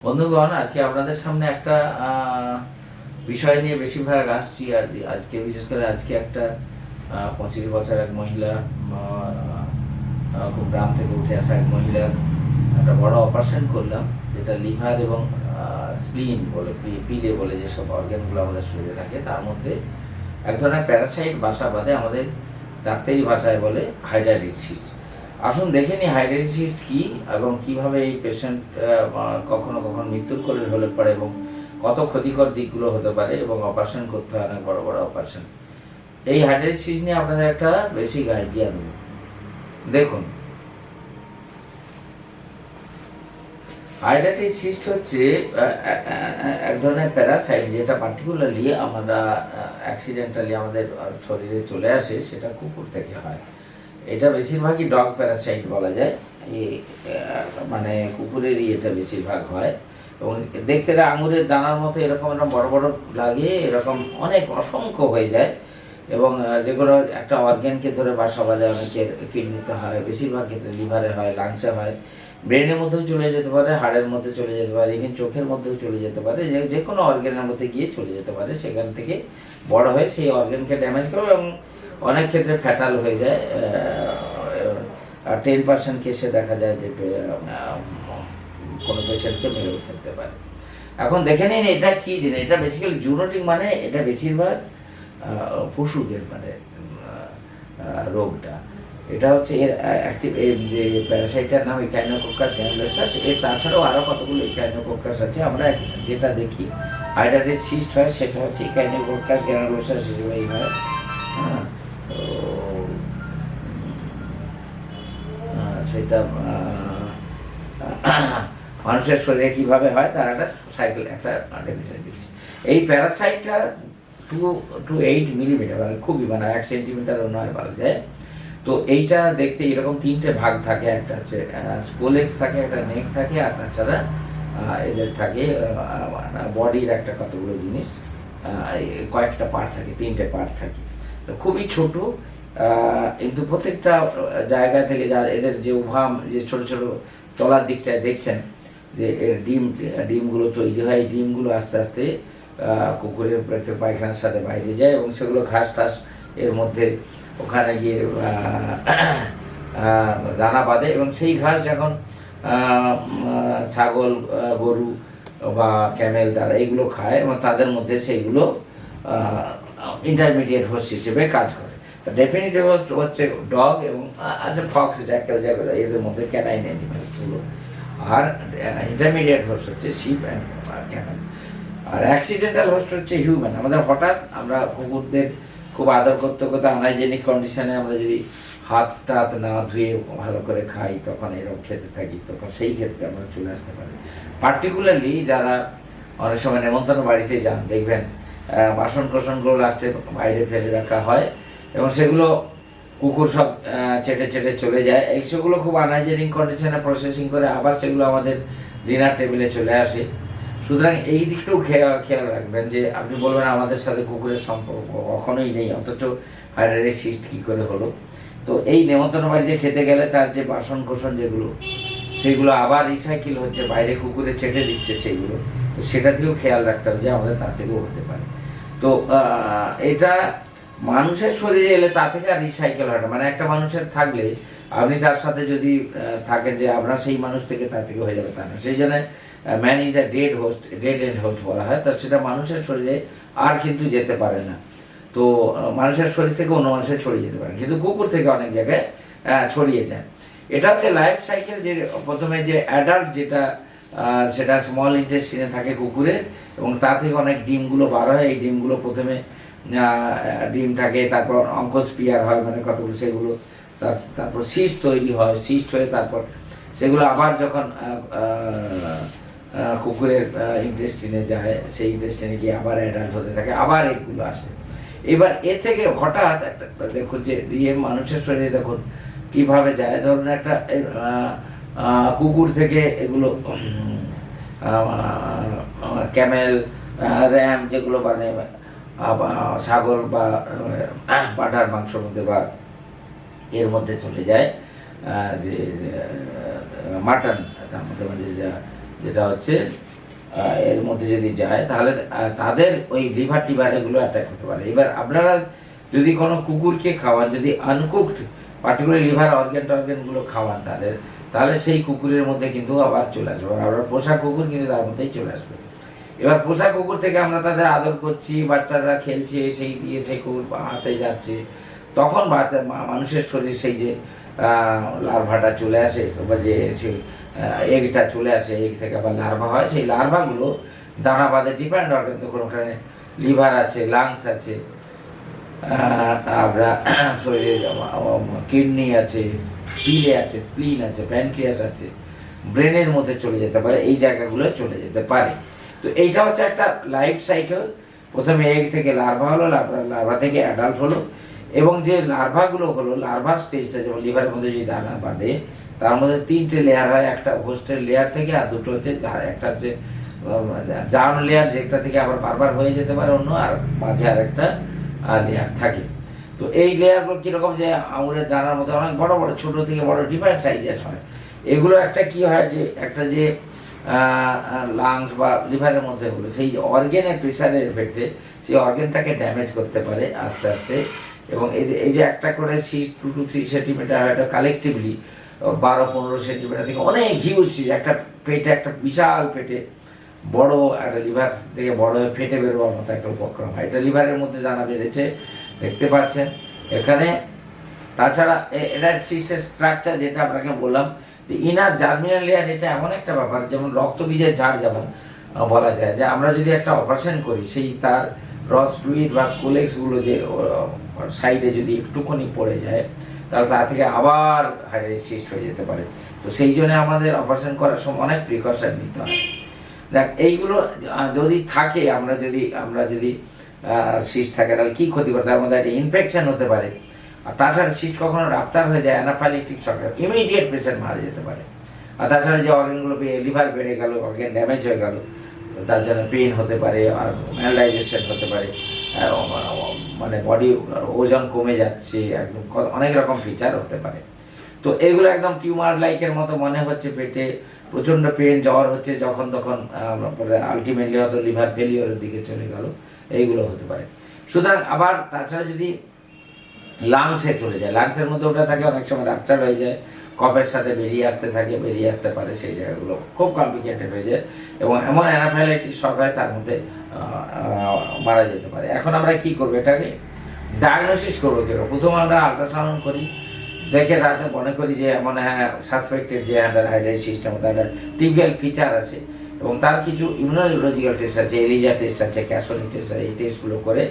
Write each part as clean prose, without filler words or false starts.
বন্ধুগণ, আজকে আপনাদের সামনে একটা বিষয় নিয়ে বেশিরভাগ আসছি। আজকে বিশেষ করে আজকে একটা 25 বছর এক মহিলা, খুব গ্রাম থেকে উঠে আসা এক মহিলার একটা বড় অপারেশন করলাম, যেটা লিভার এবং স্প্লিন বলে, পিলে বলে যেসব অর্গানগুলো আমাদের শরীরে থাকে, তার মধ্যে এক ধরনের প্যারাসাইট বাসা বাঁধে, আমাদের ডাক্তারি ভাষায় বলে হাইড্রাটিক সিস্ট। আসুন দেখে নিই হাইড্রাটিক সিস্ট কী এবং কীভাবে এই পেশেন্ট কখনো কখনো মৃত্যুর কোলে ঢলে পড়ে এবং কত ক্ষতিকর দিকগুলো হতে পারে এবং অপারেশন করতে হয়, অনেক বড় বড় অপারেশন। এই হাইড্রাটিক সিস্ট নিয়ে আপনাদের একটা বেসিক আইডিয়া দেব। দেখুন, হাইড্রাটিক সিস্ট হচ্ছে এক ধরনের প্যারাসাইট, যেটা পার্টিকুলারলি আমরা অ্যাক্সিডেন্টালি আমাদের শরীরে চলে আসে, সেটা কুকুর থেকে হয়। এটা বেশিরভাগই ডগ প্যারাসাইট বলা যায়, মানে কুকুরেরই এটা বেশিরভাগ হয় এবং দেখতে আঙুরের দানার মতো এরকম বড় বড় লাগে, এরকম অনেক অসংখ্য হয়ে যায় এবং যেগুলো একটা অর্গ্যানকে ধরে বাসা বাঁধে। অনেকের কিডনিতে হয়, বেশিরভাগ ক্ষেত্রে লিভারে হয়, লাংসে হয়, ব্রেনের মধ্যেও চলে যেতে পারে, হাড়ের মধ্যে চলে যেতে পারে, ইভেন চোখের মধ্যেও চলে যেতে পারে, যে কোনো অর্গ্যানের মধ্যে গিয়ে চলে যেতে পারে, সেখান থেকে বড় হয়ে সেই অর্গ্যানকে ড্যামেজ করে এবং অনেক ক্ষেত্রে ফ্যাটাল হয়ে যায়। 10% কেসে দেখা যায় যে কোনো পেশেন্টকে মেরেও ফেলতে পারে। এখন দেখে নিন এটা কী জিনিস। এটা বেসিক্যালি জুনোটিক, মানে এটা বেশিরভাগ পশুদের মানে রোগটা। এটা হচ্ছে এর অ্যাক্টিভ, এর যে প্যারাসাইটটার নাম ইকাইনোকোকাস গ্র্যানুলোসাস। এর তাছাড়াও আরও কতগুলো ইকাইনোকোকাস আছে। আমরা যেটা দেখি হাইড্রাটিক সিস্ট হয়, সেটা হচ্ছে ইকাইনোকোকাস গ্র্যানুলোসাস হিসেবেই হয়। হ্যাঁ, তো সেটা মানুষের শরীরে কীভাবে হয় তার একটা সাইকেল, একটা দিচ্ছি। এই প্যারাসাইটটা 2 to 8 মিলিমিটার, মানে খুবই, মানে 1 সেন্টিমিটারও নয় বলা যায়। তো এইটা দেখতে এরকম 3টে ভাগ থাকে। একটা হচ্ছে স্কোলেক্স থাকে, একটা নেক থাকে, আর তাছাড়া এদের থাকে বডির একটা কতগুলো জিনিস, কয়েকটা পার্ট থাকে, 3টে পার্ট থাকে। তো খুবই ছোট, কিন্তু প্রত্যেকটা জায়গা থেকে যা এদের যে উভাম, যে ছোট ছোট তলার দিকটায় দেখছেন যে এর ডিমগুলো তৈরি হয়, ডিমগুলো আস্তে আস্তে কুকুরের পায়খানার সাথে বাইরে যায় এবং সেগুলো ঘাস টাস এর মধ্যে ওখানে গিয়ে দানা বাঁধে এবং সেই ঘাস যখন ছাগল, গরু বা ক্যামেল দ্বারা এইগুলো খায় এবং তাদের মধ্যে সেইগুলো ইন্টারমিডিয়েট হোস্ট হিসেবে কাজ করে। ডেফিনেটলি হোস্ট হচ্ছে ডগ এবং ফক্স, জ্যাকাল, যেগুলো এদের মধ্যে ক্যানাইন অ্যানিমালসগুলো, আর ইন্টারমিডিয়েট হোস্ট হচ্ছে শিপ অ্যান্ড ক্যামেল, আর অ্যাক্সিডেন্টাল হোস্ট হচ্ছে হিউম্যান। আমাদের হঠাৎ আমরা কুকুরদের খুব আদর করতে করতে আনহাইজেনিক কন্ডিশনে আমরা যদি হাত টাত না ধুয়ে ভালো করে খাই, তখন এরকম খেতে থাকি, তখন সেই ক্ষেত্রে আমরা চলে আসতে পারি। পার্টিকুলারলি যারা অনেক সময় নেমন্তন্ন বাড়িতে যান, দেখবেন বাসন কোসনগুলো লাস্টে বাইরে ফেলে রাখা হয় এবং সেগুলো কুকুর সব চেটে চেটে চলে যায়। এই সেগুলো খুব আনহাইজেনিক কন্ডিশনে প্রসেসিং করে আবার সেগুলো আমাদের ডিনার টেবিলে চলে আসে। সুতরাং এই দিকটাও খেয়াল রাখবেন যে আপনি বলবেন আমাদের সাথে কুকুরের সম্পর্ক কখনোই নেই, অথচ হাইড্রাটিক সিস্ট কী করে হলো। তো এই নেমন্তন্ন বাড়িতে খেতে গেলে তার যে বাসন কোসন যেগুলো, সেগুলো আবার রিসাইকেল হচ্ছে, বাইরে কুকুরে ছেটে দিচ্ছে সেগুলো, তো সেটা দিয়েও খেয়াল রাখতে হবে যে আমাদের তার থেকেও হতে পারে। তো এটা মানুষের শরীরে এলে তা থেকে আর রিসাইকেল হয় না। মানে একটা মানুষের থাকলে আপনি তার সাথে যদি থাকেন যে আপনার সেই মানুষ থেকে তার থেকে হয়ে যাবে তা না। সেই জন্য man is the dead host, dead and host বলা হয়। তা সেটা মানুষের শরীরে আর কিন্তু যেতে পারে না। তো মানুষের শরীর থেকে অন্য মানুষের ছড়িয়ে যেতে পারে, কিন্তু কুকুর থেকে অনেক জায়গায় ছড়িয়ে যায়। এটা হচ্ছে লাইফ সাইকেল। যে প্রথমে যে অ্যাডাল্ট যেটা, সেটা স্মল ইন্টেস্টিনে থাকে কুকুরের এবং তা থেকে অনেক ডিমগুলো বার হয়। এই ডিমগুলো প্রথমে ডিম থাকে, তারপর অঙ্কোস্পিয়ার হয়, মানে কতগুলো, সেগুলো তারপর সিস্ট তৈরি হয়, সিস্ট হয়ে তারপর সেগুলো আবার যখন কুকুরের ইন্টেস্টিনে যায়, সেই ইন্টেস্টিনে গিয়ে আবার অ্যাডাল্ট হতে থাকে, আবার এগুলো আসে। এবার এ থেকে হঠাৎ একটা দেখুন যে দিয়ে মানুষের শরীরে দেখুন কীভাবে যায়। ধরুন একটা কুকুর থেকে এগুলো ক্যামেল, র্যাম, যেগুলো মানে ছাগল বা পাঁঠার মাংসের মধ্যে বা এর মধ্যে চলে যায়, যে মাটন, তার মধ্যে যেটা হচ্ছে এর মধ্যে যদি যায় তাহলে তাদের ওই লিভার টিভার এগুলো অ্যাটাক হতে পারে। এবার আপনারা যদি কোনো কুকুরকে খাওয়ান, যদি আনকুকড পার্টিকুলার লিভার অর্গ্যানগুলো খাওয়ান তাদের, তাহলে সেই কুকুরের মধ্যে কিন্তু আবার চলে আসবে, আমরা পোষা কুকুর কিন্তু তার মধ্যেই চলে আসবে। এবার পোষা কুকুর থেকে আমরা তাদের আদর করছি, বাচ্চারা খেলছে, সেই দিয়ে সেই কুকুর হাতে যাচ্ছে, তখন মানুষের শরীর সেই যে লার্ভাটা চলে আসে বা যে এগটা চলে আসে, এগ থেকে আবার লার্ভা হয়, সেই লার্ভাগুলো দানাবাদে ডিপেন্ড অর্গান, দেখুন ওখানে লিভার আছে, লাংস আছে, আমরা শরীরে কিডনি আছে, পিলে আছে, স্প্লিন আছে, প্যানক্রিয়াস আছে, ব্রেনের মধ্যে চলে যেতে পারে, এই জায়গাগুলো চলে যেতে পারে। তো এইটা হচ্ছে একটা লাইফ সাইকেল। প্রথমে এগ থেকে লার্ভা হলো, লার্ভা থেকে অ্যাডাল্ট হলো, এবং যে লার্ভাগুলো হলো, লার্ভার স্টেজটা যেমন লিভারের মধ্যে যদি দানা বাঁধে, তার মধ্যে 3টে লেয়ার হয়, একটা হোস্টের লেয়ার থেকে, আর দুটো হচ্ছে একটা হচ্ছে জার্ম লেয়ার, যেটা থেকে আবার বারবার হয়ে যেতে পারে অন্য, আর মাঝে আর একটা লেয়ার থাকে। তো এই লেয়ারগুলো কীরকম, যে আঙুরের দানার মধ্যে অনেক বড় বড়, ছোট থেকে বড় ডিফারেন্ট সাইজের হয়। এগুলো একটা কি হয়, যে একটা যে লাংস বা লিভারের মধ্যে হলো, সেই যে অর্গ্যানের প্রেশারের এফেক্টে সেই অর্গ্যানটাকে ড্যামেজ করতে পারে আস্তে আস্তে। এবং এই যে একটা করে 2 to 3 সেন্টিমিটার হয়তো কালেকটিভলি 12-15 সেন্টিমিটার থেকে অনেক হিউজ সিজ, একটা পেটে, একটা বিশাল পেটে বড় একটা লিভার থেকে বড় হয়ে ফেটে বেরোবার মতো একটা উপক্রম হয়। এটা লিভারের মধ্যে দানা বেঁধেছে, দেখতে পাচ্ছেন এখানে। তাছাড়া এটার সিস্টেম স্ট্রাকচার যেটা আপনাকে বললাম, যে ইনার জার্মিনাল লেয়ার, এটা এমন একটা ব্যাপার, যেমন রক্তবীজের ঝাড় যেমন বলা যায়, যে আমরা যদি একটা অপারেশন করি, সেই তার রস ফ্লুইড বা স্কোলেক্সগুলো যে সাইডে যদি একটুখানি পড়ে যায়, তাহলে তা থেকে আবার হাইড্রাইটিস সিস্ট হয়ে যেতে পারে। তো সেই জন্য আমাদের অপারেশন করার সময় অনেক প্রিকশন নিতে হয়। দেখ, এইগুলো যদি থাকে, আমরা যদি সিস্ট থাকে, তাহলে কী ক্ষতি করে, তার মধ্যে একটা ইনফেকশন হতে পারে। আর তাছাড়া সিস্ট কখনো রাপচার হয়ে যায়, অ্যানাফাইলেকটিক শক, ইমিডিয়েট পেশেন্ট মারা যেতে পারে। আর তাছাড়া যে অর্গানগুলো লিভার বেড়ে গেল, অর্গান ড্যামেজ হয়ে গেল, তার জন্য পেইন হতে পারে, আর ম্যালডাইজেশন হতে পারে, মানে বডি ওজন কমে যাচ্ছে, একদম অনেক রকম ফিচার হতে পারে। তো এগুলো একদম টিউমার লাইকের মতো মনে হচ্ছে, পেটে প্রচণ্ড পেন, জ্বর হচ্ছে যখন তখন, আলটিমেটলি হয়তো লিভার ফেলিওরের দিকে চলে গেল, এইগুলো হতে পারে। সুতরাং আবার তাছাড়া যদি লাংসে চলে যায়, লাংসের মধ্যে ওটা থাকে, অনেক সময় রাপচার হয়ে যায়, কফের সাথে বেরিয়ে আসতে পারে, সেই জায়গাগুলো খুব কমপ্লিকেটেড হয়ে যায়, এবং এমন অ্যানাফাইলাইটিস শক হয়, তার মধ্যে মারা যেতে পারে। এখন আমরা কি করবো, এটাকে ডায়াগনোসিস করবো কী? প্রথম আমরা আল্ট্রাসাউন্ড করি, দেখে তাতে মনে করি যে মানে সাসপেক্টেড যে হাইড্রাইটিস সিস্টেম, তার টিপিক্যাল ফিচার আছে, এবং তার কিছু ইমিউনোলজিক্যাল টেস্ট আছে, এলিজা টেস্ট আছে, ক্যাসোনি টেস্ট আছে, এই টেস্টগুলো করে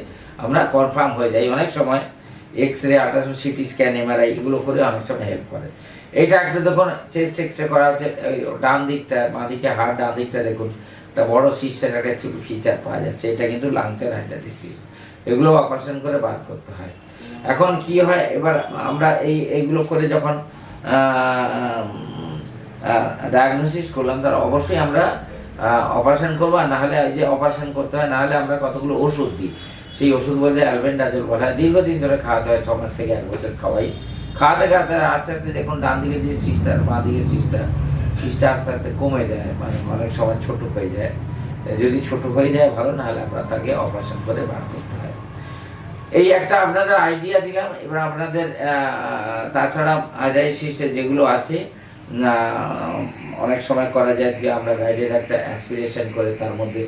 আমরা কনফার্ম হয়ে যাই। অনেক সময় X-ray, ultrasound, CT scan, MRI এগুলো করে অনেক সময় হেল্প করে। এটা একটা দেখুন চেস্ট এক্স-রে করা হচ্ছে, ডান দিকটা, বাঁ দিকে হাড়, ডান দিকটা দেখুন একটা বড় সিস্টের একটা ফিচার পাওয়া যাচ্ছে, এটা কিন্তু লাংসের হাইড্রাইটিস সিস্ট, এগুলো অপারেশন করে বার করতে হয়। এখন কি হয়, এবার আমরা এইগুলো করে যখন ডায়াগনোসিস করলাম, তার অবশ্যই আমরা অপারেশন করবো, আর নাহলে এই যে অপারেশন করতে হয়, নাহলে আমরা কতগুলো ওষুধ দিই, সেই ওষুধ বলতে অ্যালবেন্ডাজল বলা হয়, দীর্ঘদিন ধরে খাওয়াতে হয়, 6 মাস থেকে 1 বছর খাওয়াই। খাওয়াতে আস্তে আস্তে দেখুন ডান দিকে যে সিস্টটা, বাঁ দিকে সিস্টটা আস্তে আস্তে কমে যায়, মানে অনেক সময় ছোট হয়ে যায়। যদি ছোট হয়ে যায় ভালো, নাহলে আমরা তাকে অপারেশন করে বার করতে হয়। এই একটা আপনাদের আইডিয়া দিলাম। এবার আপনাদের তাছাড়া হাইড্রাইটিসের যেগুলো আছে, অনেক সময় করা যায় যে আমরা গাইডের একটা অ্যাসপিরেশন করে তার মধ্যে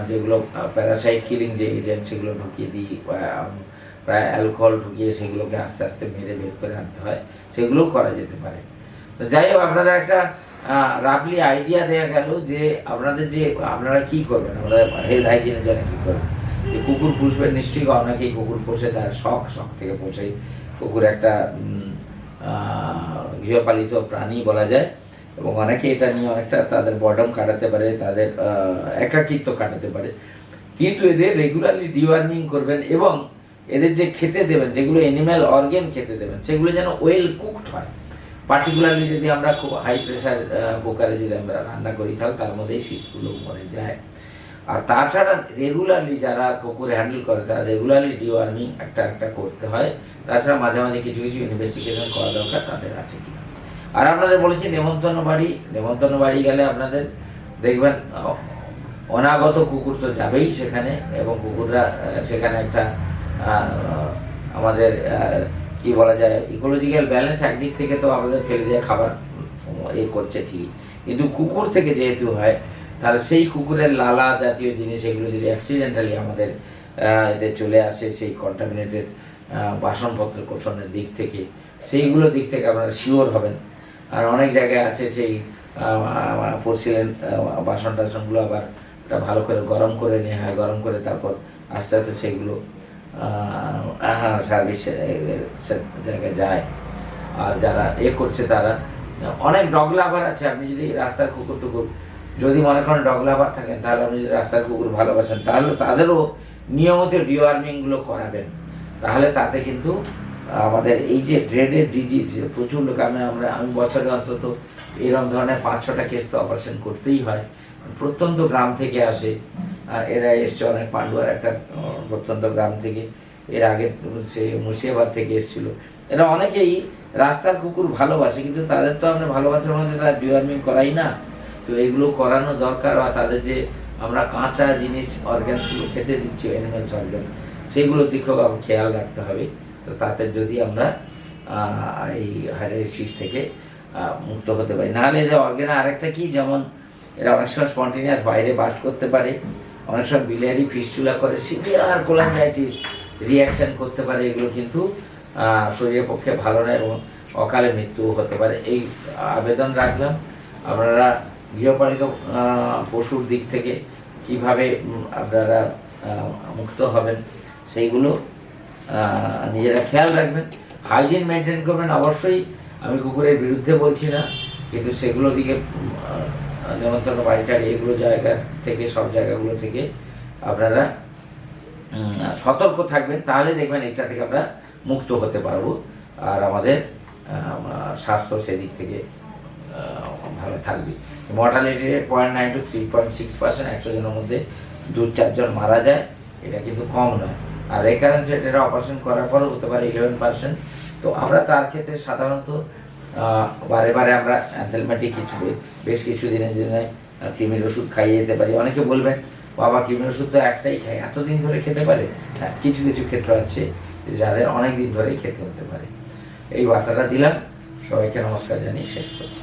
যেগুলো প্যারাসাইট কিলিং যে এজেন্ট, সেগুলো ঢুকিয়ে দিই, প্রায় অ্যালকোহল ঢুকিয়ে সেগুলোকে আস্তে আস্তে মেরে বের করে আনতে হয়, সেগুলোও করা যেতে পারে। তো যাই হোক, আপনাদের একটা রাফলি আইডিয়া দেওয়া গেল যে আপনারা কী করবেন, আপনারা হেলথ হাইজিনের জন্য কী করবেন। যে কুকুর পুষবেন, নিশ্চয়ই অনেকেই কুকুর পোষে, তার শখ থেকে পোষেই। কুকুর একটা গৃহপালিত প্রাণী বলা যায়, এবং অনেকে এটা নিয়ে অনেকটা তাদের বর্ডম কাটাতে পারে, তাদের একাকিত্ব কাটাতে পারে। কিন্তু এদের রেগুলারলি ডিওয়ার্মিং করবেন, এবং এদের যে খেতে দেবেন, যেগুলো অ্যানিম্যাল অর্গ্যান খেতে দেবেন, সেগুলো যেন ওয়েল কুকড হয়। পার্টিকুলারলি যদি আমরা খুব হাই প্রেশার কুকারে যদি আমরা রান্না করি, তাহলে তার মধ্যেই সিস্টগুলো মরে যায়। আর তাছাড়া রেগুলারলি যারা কুকুর হ্যান্ডেল করে, তারা রেগুলারলি ডিওয়ার্মিং একটা করতে হয়। তাছাড়া মাঝে মাঝে কিছু ইনভেস্টিগেশন করা দরকার তাদের আছে কিনা। আর আপনাদের বলেছি নেমন্তন্ন বাড়ি গেলে আপনাদের দেখবেন অনাগত কুকুর তো যাবেই সেখানে, এবং কুকুররা সেখানে একটা আমাদের কি বলা যায় ইকোলজিক্যাল ব্যালেন্স একদিক থেকে তো আমাদের ফেলে দেওয়া খাবার করছে ঠিক, কিন্তু কুকুর থেকে যেহেতু হয় তাহলে সেই কুকুরের লালা জাতীয় জিনিস এগুলো যদি অ্যাক্সিডেন্টালি আমাদের এতে চলে আসে সেই কন্টামিনেটেড বাসনপত্র কোষণের দিক থেকে, সেইগুলোর দিক থেকে আপনারা শিওর হবেন। আর অনেক জায়গায় আছে সেই পোর্সিলেন বাসন টাসনগুলো আবার ভালো করে গরম করে নেওয়া হয়, গরম করে তারপর আস্তে আস্তে সেগুলো সার্ভিস জায়গায় যায়। আর যারা করছে তারা অনেক ডগ লাভার আছে, আপনি যদি রাস্তার কুকুর টুকুর যদি মনে করেন ডগ লাভার থাকেন, তাহলে আপনি যদি রাস্তার কুকুর ভালোবাসেন তাহলে তাদেরও নিয়মিত ডিওয়ার্মিংগুলো করাবেন। তাহলে তাতে কিন্তু আমাদের এই যে ড্রেডের ডিজিজ প্রচুর লোক, আমি বছরে অন্তত এরকম ধরনের 5-6টা কেস তো অপারেশন করতেই হয়। প্রত্যন্ত গ্রাম থেকে আসে, এরা এসছে অনেক, পান্ডুয়ার একটা প্রত্যন্ত গ্রাম থেকে, এর আগে সে মুর্শিদাবাদ থেকে এসেছিল। এরা অনেকেই রাস্তার কুকুর ভালোবাসে, কিন্তু তাদের তো আমরা ভালোবাসার মধ্যে তার ডিওয়ার্মিং করাই না। তো এগুলো করানো দরকার, বা তাদের যে আমরা কাঁচা জিনিস অর্গ্যানসগুলো খেতে দিচ্ছি, অ্যানিমেলস অর্গ্যানস, সেইগুলোর দিকেও খেয়াল রাখতে হবে। তো তাতে যদি আমরা এই হাইড্রোসিস থেকে মুক্ত হতে পারি। নাহলে এদের অর্গ্যান আরেকটা কি, যেমন এরা অনেক সময় স্পন্টেনিয়াস বাইরে বাস্ট করতে পারে, অনেক সময় বিলিয়ারি ফিস্টুলা করে, সিভিয়ার কোলাঞ্জাইটিস রিয়াকশান করতে পারে, এগুলো কিন্তু শরীরের পক্ষে ভালো না এবং অকালে মৃত্যুও হতে পারে। এই আবেদন রাখলাম, আপনারা গৃহপালিত পশুর দিক থেকে কিভাবে আপনারা মুক্ত হবেন সেইগুলো নিজেরা খেয়াল রাখবেন, হাইজিন মেনটেন করবেন। অবশ্যই আমি কুকুরের বিরুদ্ধে বলছি না, কিন্তু সেগুলো দিকে নেমন্তন্ন বাড়িটার এগুলো জায়গা থেকে, সব জায়গাগুলো থেকে আপনারা সতর্ক থাকবেন, তাহলে দেখবেন এটা থেকে আমরা মুক্ত হতে পারবো, আর আমাদের স্বাস্থ্য সেদিক থেকে ভালো থাকবে। মর্টালিটি রেট 0.9 to 3.6%, 100 জনের মধ্যে 2-4 জন মারা যায়, এটা কিন্তু কম নয়। আর রেকারেন্স রেট এটা অপারেশন করার পরও হতে পারে 11%। তো আমরা তার ক্ষেত্রে সাধারণত বারে বারে আমরা অ্যান্থেলমেটিক বেশ কিছু দিনের জন্য কৃমির ওষুধ খাইয়ে যেতে পারি। অনেকে বলবেন বাবা কৃমির ওষুধ তো একটাই খাই, এতদিন ধরে খেতে পারে? হ্যাঁ, কিছু কিছু ক্ষেত্র আছে যাদের অনেক দিন ধরেই খেতে হতে পারে। এই বার্তাটা দিলাম, সবাইকে নমস্কার জানিয়ে শেষ করছি।